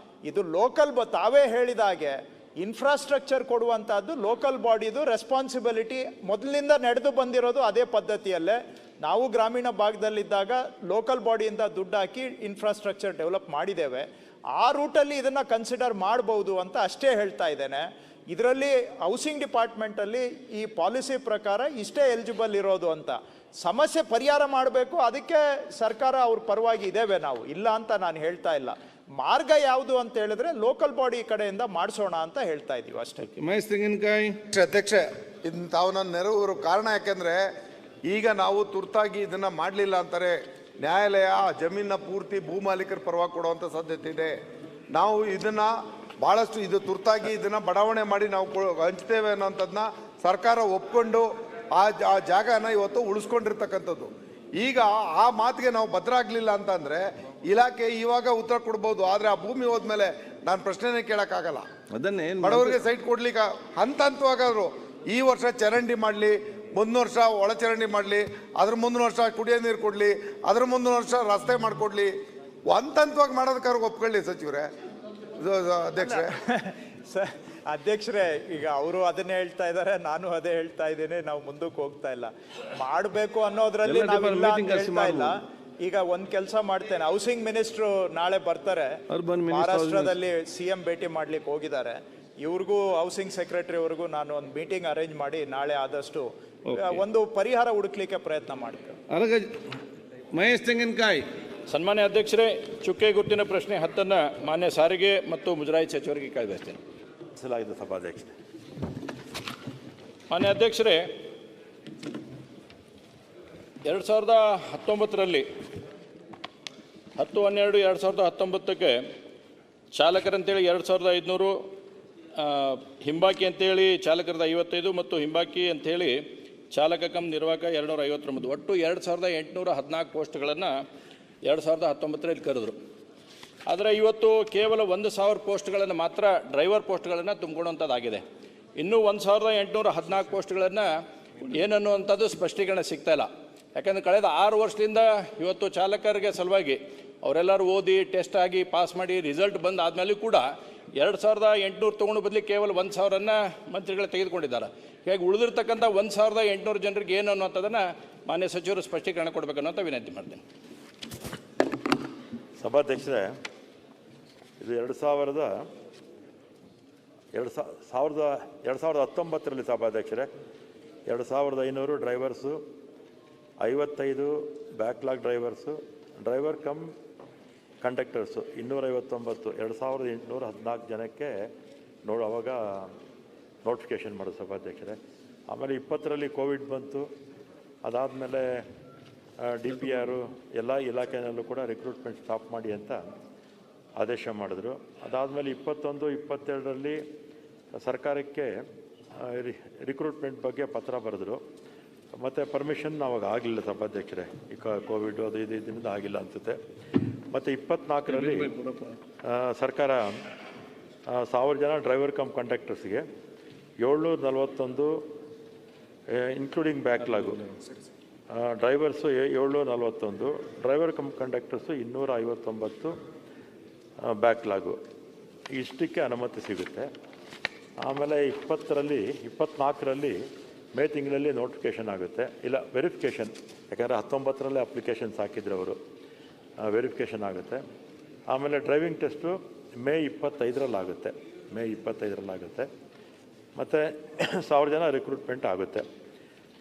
ಇದು ಲೋಕಲ್ ತಾವೇ ಹೇಳಿದಾಗೆ ಇನ್ಫ್ರಾಸ್ಟ್ರಕ್ಚರ್ ಕೊಡುವಂಥದ್ದು ಲೋಕಲ್ ಬಾಡಿದು ರೆಸ್ಪಾನ್ಸಿಬಿಲಿಟಿ. ಮೊದಲಿಂದ ನಡೆದು ಬಂದಿರೋದು ಅದೇ ಪದ್ಧತಿಯಲ್ಲೇ. ನಾವು ಗ್ರಾಮೀಣ ಭಾಗದಲ್ಲಿದ್ದಾಗ ಲೋಕಲ್ ಬಾಡಿಯಿಂದ ದುಡ್ಡು ಹಾಕಿ ಇನ್ಫ್ರಾಸ್ಟ್ರಕ್ಚರ್ ಡೆವಲಪ್ ಮಾಡಿದ್ದೇವೆ. ಆ ರೂಟಲ್ಲಿ ಇದನ್ನು ಕನ್ಸಿಡರ್ ಮಾಡ್ಬೋದು ಅಂತ ಅಷ್ಟೇ ಹೇಳ್ತಾ ಇದ್ದೇನೆ. ಇದರಲ್ಲಿ ಹೌಸಿಂಗ್ ಡಿಪಾರ್ಟ್ಮೆಂಟಲ್ಲಿ ಈ ಪಾಲಿಸಿ ಪ್ರಕಾರ ಇಷ್ಟೇ ಎಲಿಜಿಬಲ್ ಇರೋದು ಅಂತ ಸಮಸ್ಯೆ ಪರಿಹಾರ ಮಾಡಬೇಕು. ಅದಕ್ಕೆ ಸರ್ಕಾರ ಅವ್ರ ಪರವಾಗಿ ಇದ್ದೇವೆ ನಾವು, ಇಲ್ಲ ಅಂತ ನಾನು ಹೇಳ್ತಾ ಇಲ್ಲ. ಮಾರ್ಗ ಯಾವುದು ಅಂತ ಹೇಳಿದ್ರೆ ಲೋಕಲ್ ಬಾಡಿ ಕಡೆಯಿಂದ ಮಾಡಿಸೋಣ ಅಂತ ಹೇಳ್ತಾ ಇದೀವಿ ಅಷ್ಟೇ. ತೆಂಗಿನಕಾಯಿ ಅಧ್ಯಕ್ಷೆ, ತಾವು ನನ್ನ ನೆರವು ಕಾರಣ ಯಾಕೆಂದ್ರೆ ಈಗ ನಾವು ತುರ್ತಾಗಿ ಇದನ್ನ ಮಾಡಲಿಲ್ಲ ಅಂತಾರೆ ನ್ಯಾಯಾಲಯ ಜಮೀನ ಪೂರ್ತಿ ಭೂಮಾಲೀಕರ ಪರವಾಗಿ ಕೊಡುವಂಥ ಸಾಧ್ಯತೆ ಇದೆ. ನಾವು ಇದನ್ನ ಬಹಳಷ್ಟು ಇದು ತುರ್ತಾಗಿ ಇದನ್ನ ಬಡಾವಣೆ ಮಾಡಿ ನಾವು ಹಂಚ್ತೇವೆ ಅನ್ನೋಂಥದ್ದನ್ನ ಸರ್ಕಾರ ಒಪ್ಕೊಂಡು ಆ ಜಾಗನ ಇವತ್ತು ಉಳಿಸ್ಕೊಂಡಿರ್ತಕ್ಕಂಥದ್ದು. ಈಗ ಆ ಮಾತಿಗೆ ನಾವು ಭದ್ರಾಗ್ಲಿಲ್ಲ ಅಂತಂದ್ರೆ ಇಲಾಖೆ ಇವಾಗ ಉತ್ತರ ಕೊಡ್ಬೋದು, ಆದ್ರೆ ಆ ಭೂಮಿ ಹೋದ್ಮೇಲೆ ನಾನು ಪ್ರಶ್ನೆನೇ ಕೇಳಕ್ಕಾಗಲ್ಲ. ಅದನ್ನೇ ಬಡವರಿಗೆ ಸೈಟ್ ಕೊಡ್ಲಿಕ್ಕೆ ಹಂತ ಹಂತವಾಗಾದ್ರು ಈ ವರ್ಷ ಚರಂಡಿ ಮಾಡಲಿ, ಮುಂದಿನ ವರ್ಷ ಒಳಚರಂಡಿ ಮಾಡಲಿ, ಅದ್ರ ಮುಂದಿನ ವರ್ಷ ಕುಡಿಯೋ ನೀರು ಕೊಡಲಿ, ಅದ್ರ ಮುಂದಿನ ವರ್ಷ ರಸ್ತೆ ಮಾಡಿಕೊಡ್ಲಿ, ಹಂತ ಹಂತವಾಗಿ ಮಾಡೋದಕ್ಕಾದ್ರು ಒಪ್ಕೊಳ್ಳಿ ಸಚಿವರೇ, ಅಧ್ಯಕ್ಷರೇ. ಅಧ್ಯಕ್ಷರೇ, ಈಗ ಅವರು ಅದನ್ನೇ ಹೇಳ್ತಾ ಇದ್ದಾರೆ, ನಾನು ಅದೇ ಹೇಳ್ತಾ ಇದ್ದೇನೆ. ನಾವು ಮುಂದಕ್ಕೆ ಹೋಗ್ತಾ ಇಲ್ಲ. ಮಾಡಬೇಕು ಅನ್ನೋದ್ರಲ್ಲಿ ನಾವಿಲ್ಲ ಅಂತ ಹೇಳ್ತಾ ಇಲ್ಲ. ಈಗ ಒಂದ್ ಕೆಲಸ ಮಾಡ್ತೇನೆ, ಹೌಸಿಂಗ್ ಮಿನಿಸ್ಟ್ರು ನಾಳೆ ಬರ್ತಾರೆ, ಮಹಾರಾಷ್ಟ್ರದಲ್ಲಿ CM ಭೇಟಿ ಮಾಡ್ಲಿಕ್ಕೆ ಹೋಗಿದ್ದಾರೆ. ಇವ್ರಿಗೂ ಹೌಸಿಂಗ್ ಸೆಕ್ರೆಟರಿವರೆಗೂ ನಾನು ಒಂದು ಮೀಟಿಂಗ್ ಅರೇಂಜ್ ಮಾಡಿ ನಾಳೆ ಆದಷ್ಟು ಒಂದು ಪರಿಹಾರ ಹುಡುಕ್ಲಿಕ್ಕೆ ಪ್ರಯತ್ನ ಮಾಡ್ತೇವೆ. ಮಹೇಶ್ ತೆಂಗಿನಕಾಯಿ. ಸನ್ಮಾನ್ಯ ಅಧ್ಯಕ್ಷರೇ, ಚುಕ್ಕೆ ಗುರುತಿನ ಪ್ರಶ್ನೆ 10 ಮಾನ್ಯ ಸಾರಿಗೆ ಮತ್ತು ಮುಜರಾಯಿ ಸಚಿವರಿಗೆ ಕಳಿಸ್ತೇನೆ. ಸಭಾಧ್ಯಕ್ಷರೇ, ಮಾನ್ಯ ಅಧ್ಯಕ್ಷರೇ, 2019ರಲ್ಲಿ 10/12/2019ಕ್ಕೆ ಚಾಲಕರಂತೇಳಿ 2500, ಹಿಂಬಾಕಿ ಅಂತೇಳಿ ಚಾಲಕರದ 55 ಮತ್ತು ಹಿಂಬಾಕಿ ಅಂಥೇಳಿ ಚಾಲಕ ಕಮ್ ನಿರ್ವಾಹಕ 259, ಒಟ್ಟು 2814 ಪೋಸ್ಟ್ಗಳನ್ನು 2019ರಲ್ಲಿ ಕರೆದ್ರು. ಆದರೆ ಇವತ್ತು ಕೇವಲ 1000 ಪೋಸ್ಟ್ಗಳನ್ನು ಮಾತ್ರ ಡ್ರೈವರ್ ಪೋಸ್ಟ್ಗಳನ್ನು ತುಂಬಿಕೊಳ್ಳುವಂಥದ್ದಾಗಿದೆ. ಇನ್ನೂ 1814 ಪೋಸ್ಟ್ಗಳನ್ನು ಏನನ್ನುವಂಥದ್ದು ಸ್ಪಷ್ಟೀಕರಣ ಸಿಗ್ತಾ ಇಲ್ಲ. ಯಾಕಂದರೆ ಕಳೆದ 6 ವರ್ಷದಿಂದ ಇವತ್ತು ಚಾಲಕರಿಗೆ ಸಲುವಾಗಿ ಅವರೆಲ್ಲರೂ ಓದಿ ಟೆಸ್ಟ್ ಆಗಿ ಪಾಸ್ ಮಾಡಿ ರಿಸಲ್ಟ್ ಬಂದು ಆದಮೇಲೆ ಕೂಡ 2800 ತೊಗೊಂಡು ಬದಲಿ ಕೇವಲ 1000 ಮಂತ್ರಿಗಳು ತೆಗೆದುಕೊಂಡಿದ್ದಾರೆ. ಹೀಗಾಗಿ ಉಳಿದಿರ್ತಕ್ಕಂಥ 1800 ಜನರಿಗೆ ಏನು ಅನ್ನುವಂಥದ್ದನ್ನು ಮಾನ್ಯ ಸಚಿವರು ಸ್ಪಷ್ಟೀಕರಣ ಕೊಡಬೇಕನ್ನುವಂಥ ವಿನಂತಿ ಮಾಡ್ತೇನೆ. ಸಭಾಧ್ಯಕ್ಷರೇ, ಇದು 2019ರಲ್ಲಿ ಸಭಾಧ್ಯಕ್ಷರೇ 2500 drivers, 55 backlog drivers, driver cum conductors 259, 2814 ಜನಕ್ಕೆ ಅವಾಗ ನೋಟಿಫಿಕೇಷನ್ ಮಾಡೋದು ಸಭಾಧ್ಯಕ್ಷರೇ. ಆಮೇಲೆ 20ರಲ್ಲಿ ಕೋವಿಡ್ ಬಂತು. ಅದಾದಮೇಲೆ DPR ಎಲ್ಲ ಇಲಾಖೆಯಲ್ಲೂ ಕೂಡ ರಿಕ್ರೂಟ್ಮೆಂಟ್ ಸ್ಟಾಪ್ ಮಾಡಿ ಅಂತ ಆದೇಶ ಮಾಡಿದ್ರು. ಅದಾದಮೇಲೆ 21, 22ರಲ್ಲಿ ಸರ್ಕಾರಕ್ಕೆ ರಿಕ್ರೂಟ್ಮೆಂಟ್ ಬಗ್ಗೆ ಪತ್ರ ಬರೆದ್ರು. ಮತ್ತು ಪರ್ಮಿಷನ್ ಅವಾಗ ಆಗಲಿಲ್ಲ ಸಭಾಧ್ಯಕ್ಷರೇ, ಈಗ ಕೋವಿಡ್ ಅದು ಇದರಿಂದ ಆಗಿಲ್ಲ ಅನಿಸುತ್ತೆ. ಮತ್ತು 24ರಲ್ಲಿ ಸರ್ಕಾರ 1000 ಜನ ಡ್ರೈವರ್ ಕಮ್ ಕಂಡಕ್ಟರ್ಸ್ಗೆ 741, including backlog drivers 741, driver cum conductors 259, backlog ಇಷ್ಟಕ್ಕೆ ಅನುಮತಿ ಸಿಗುತ್ತೆ. ಆಮೇಲೆ 24ರಲ್ಲಿ ಮೇ ತಿಂಗಳಲ್ಲಿ ನೋಟಿಫಿಕೇಷನ್ ಆಗುತ್ತೆ, ಇಲ್ಲ ವೆರಿಫಿಕೇಷನ್, ಯಾಕಂದರೆ 19ರಲ್ಲಿ ಅಪ್ಲಿಕೇಶನ್ಸ್ ಹಾಕಿದ್ರು ಅವರು, ವೆರಿಫಿಕೇಷನ್ ಆಗುತ್ತೆ. ಆಮೇಲೆ ಡ್ರೈವಿಂಗ್ ಟೆಸ್ಟು ಮೇ 25ರಲ್ಲಾಗುತ್ತೆ, ಮತ್ತು 1000 ಜನ ರಿಕ್ರೂಟ್ಮೆಂಟ್ ಆಗುತ್ತೆ.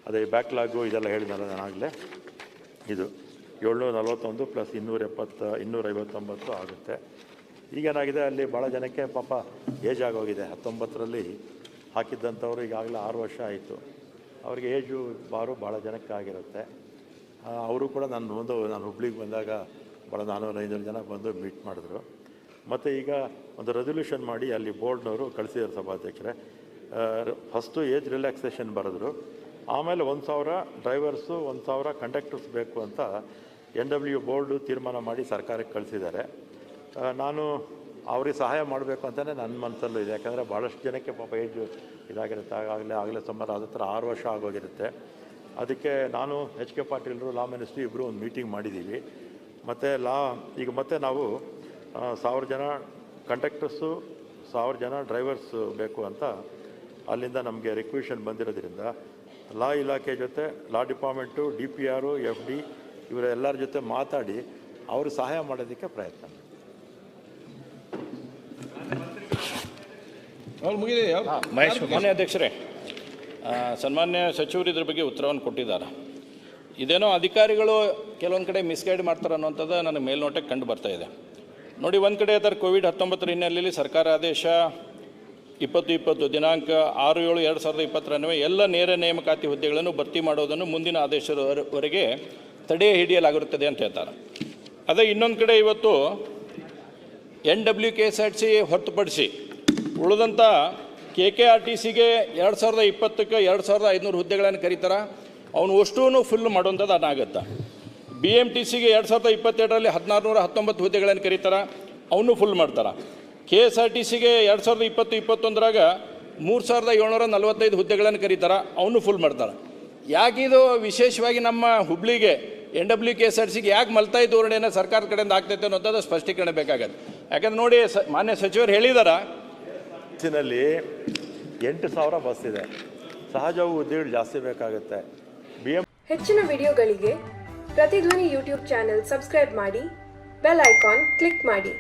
ಅದೇ ಬ್ಯಾಕ್ಲಾಗು ಇದೆಲ್ಲ ಹೇಳಿದ್ನಲ್ಲ ನಾನಾಗಲೇ, ಇದು 741 ಪ್ಲಸ್ 259 ಆಗುತ್ತೆ. ಈಗೇನಾಗಿದೆ, ಅಲ್ಲಿ ಭಾಳ ಜನಕ್ಕೆ ಪಾಪ ಏಜ್ ಆಗೋಗಿದೆ. 19ರಲ್ಲಿ ಹಾಕಿದ್ದಂಥವ್ರು ಈಗಾಗಲೇ 6 ವರ್ಷ ಆಯಿತು. ಅವ್ರಿಗೆ ಏಜು ಭಾಳ ಜನಕ್ಕೆ ಆಗಿರುತ್ತೆ. ಅವರು ಕೂಡ ನಾನು ಹುಬ್ಳಿಗೆ ಬಂದಾಗ ಭಾಳ 400-500 ಜನ ಬಂದು ಮೀಟ್ ಮಾಡಿದ್ರು. ಮತ್ತು ಈಗ ಒಂದು ರೆಸೊಲ್ಯೂಷನ್ ಮಾಡಿ ಅಲ್ಲಿ ಬೋರ್ಡ್ನವರು ಕಳಿಸಿದ್ರು ಸಭಾಧ್ಯಕ್ಷರೇ. ಫಸ್ಟು ಏಜ್ ರಿಲ್ಯಾಕ್ಸೇಷನ್ ಬರೆದ್ರು, ಆಮೇಲೆ 1000 ಡ್ರೈವರ್ಸು 1000 ಕಂಡಕ್ಟರ್ಸ್ ಬೇಕು ಅಂತ NW ಬೋರ್ಡು ತೀರ್ಮಾನ ಮಾಡಿ ಸರ್ಕಾರಕ್ಕೆ ಕಳಿಸಿದ್ದಾರೆ. ನಾನು ಅವ್ರಿಗೆ ಸಹಾಯ ಮಾಡಬೇಕು ಅಂತಲೇ ನನ್ನ ಮನಸ್ಸಲ್ಲೂ ಇದೆ. ಯಾಕಂದರೆ ಭಾಳಷ್ಟು ಜನಕ್ಕೆ ಪಾಪ ಏಜು ಇದಾಗಿರುತ್ತೆ. ಆಗಲೇ ಸುಮಾರು ಅದ ಥರ 6 ವರ್ಷ ಆಗೋಗಿರುತ್ತೆ. ಅದಕ್ಕೆ ನಾನು HK ಪಾಟೀಲರು, ಲಾ ಮಿನಿಸ್ಟ್ರಿ ಇಬ್ಬರು ಒಂದು ಮೀಟಿಂಗ್ ಮಾಡಿದ್ದೀವಿ. ಮತ್ತು ಈಗ ಮತ್ತೆ ನಾವು 1000 ಜನ ಕಂಡಕ್ಟರ್ಸು, 1000 ಜನ ಡ್ರೈವರ್ಸು ಬೇಕು ಅಂತ ಅಲ್ಲಿಂದ ನಮಗೆ ರಿಕ್ವೆಷನ್ ಬಂದಿರೋದ್ರಿಂದ ಲಾ ಇಲಾಖೆ ಜೊತೆ, ಲಾ ಡಿಪಾರ್ಟ್ಮೆಂಟು, DPR, FD ಇವರೆಲ್ಲರ ಜೊತೆ ಮಾತಾಡಿ ಅವರು ಸಹಾಯ ಮಾಡೋದಕ್ಕೆ ಪ್ರಯತ್ನ. ಮಾನ್ಯ ಅಧ್ಯಕ್ಷರೇ, ಸನ್ಮಾನ್ಯ ಸಚಿವರು ಇದ್ರ ಬಗ್ಗೆ ಉತ್ತರವನ್ನು ಕೊಟ್ಟಿದ್ದಾರೆ. ಇದೇನೋ ಅಧಿಕಾರಿಗಳು ಕೆಲವೊಂದು ಕಡೆ ಮಿಸ್ಗೈಡ್ ಮಾಡ್ತಾರೆ ಅನ್ನೋಂಥದ್ದು ನನಗೆ ಮೇಲ್ನೋಟಕ್ಕೆ ಕಂಡು ಬರ್ತಾ ಇದೆ. ನೋಡಿ, ಒಂದು ಕಡೆ ಅದರ ಕೋವಿಡ್-19 ಹಿನ್ನೆಲೆಯಲ್ಲಿ ಸರ್ಕಾರ ಆದೇಶ 2020 ದಿನಾಂಕ 6/7/2020 ಎಲ್ಲ ನೇರ ನೇಮಕಾತಿ ಹುದ್ದೆಗಳನ್ನು ಭರ್ತಿ ಮಾಡೋದನ್ನು ಮುಂದಿನ ಆದೇಶದವರೆಗೆ ತಡೆ ಹಿಡಿಯಲಾಗಿರುತ್ತದೆ ಅಂತ ಹೇಳ್ತಾರೆ. ಅದೇ ಇನ್ನೊಂದು ಕಡೆ ಇವತ್ತು NWKSRTC ಹೊರತುಪಡಿಸಿ ಉಳಿದಂಥ KKRTCಗೆ 2020ಕ್ಕೆ 2500 ಹುದ್ದೆಗಳನ್ನು ಕರೀತಾರೆ. ಅವನು ಅಷ್ಟೂ ಫುಲ್ ಮಾಡುವಂಥದ್ದು ಅದಾಗತ್ತೆ. BMTCಗೆ 2022ರಲ್ಲಿ 1619 ಹುದ್ದೆಗಳನ್ನು ಕರೀತಾರೆ, ಅವನು ಫುಲ್ ಮಾಡ್ತಾರೆ. KSRTCಗೆ 2020-21ರಾಗ 3745 ಹುದ್ದೆಗಳನ್ನು ಕರೀತಾರೆ, ಅವನು ಫುಲ್ ಮಾಡ್ತಾರೆ. ಯಾಕಿದು ವಿಶೇಷವಾಗಿ ನಮ್ಮ ಹುಬ್ಳಿಗೆ NWKSRTCಗೆ ಯಾಕೆ ಮಲ್ತಾಯಿ ಧೋರಣೆಯನ್ನು ಸರ್ಕಾರದ ಕಡೆಯಿಂದ ಆಗ್ತೈತೆ ಅನ್ನೋಂಥದ್ದು ಸ್ಪಷ್ಟೀಕರಣ ಬೇಕಾಗತ್ತೆ. ಯಾಕಂದ್ರೆ ನೋಡಿ, ಮಾನ್ಯ ಸಚಿವರು ಹೇಳಿದಾರ, ಬಸ್ಸಿನಲ್ಲಿ 8000 ಬಸ್ ಇದೆ, ಸಹಜವು ಹುದ್ದೆಗಳು ಜಾಸ್ತಿ ಬೇಕಾಗುತ್ತೆ. ಹೆಚ್ಚಿನ ವಿಡಿಯೋಗಳಿಗೆ ಪ್ರತಿಧ್ವನಿ ಯೂಟ್ಯೂಬ್ ಚಾನೆಲ್ ಸಬ್ಸ್ಕ್ರೈಬ್ ಮಾಡಿ, ಬೆಲ್ ಐಕಾನ್ ಕ್ಲಿಕ್ ಮಾಡಿ.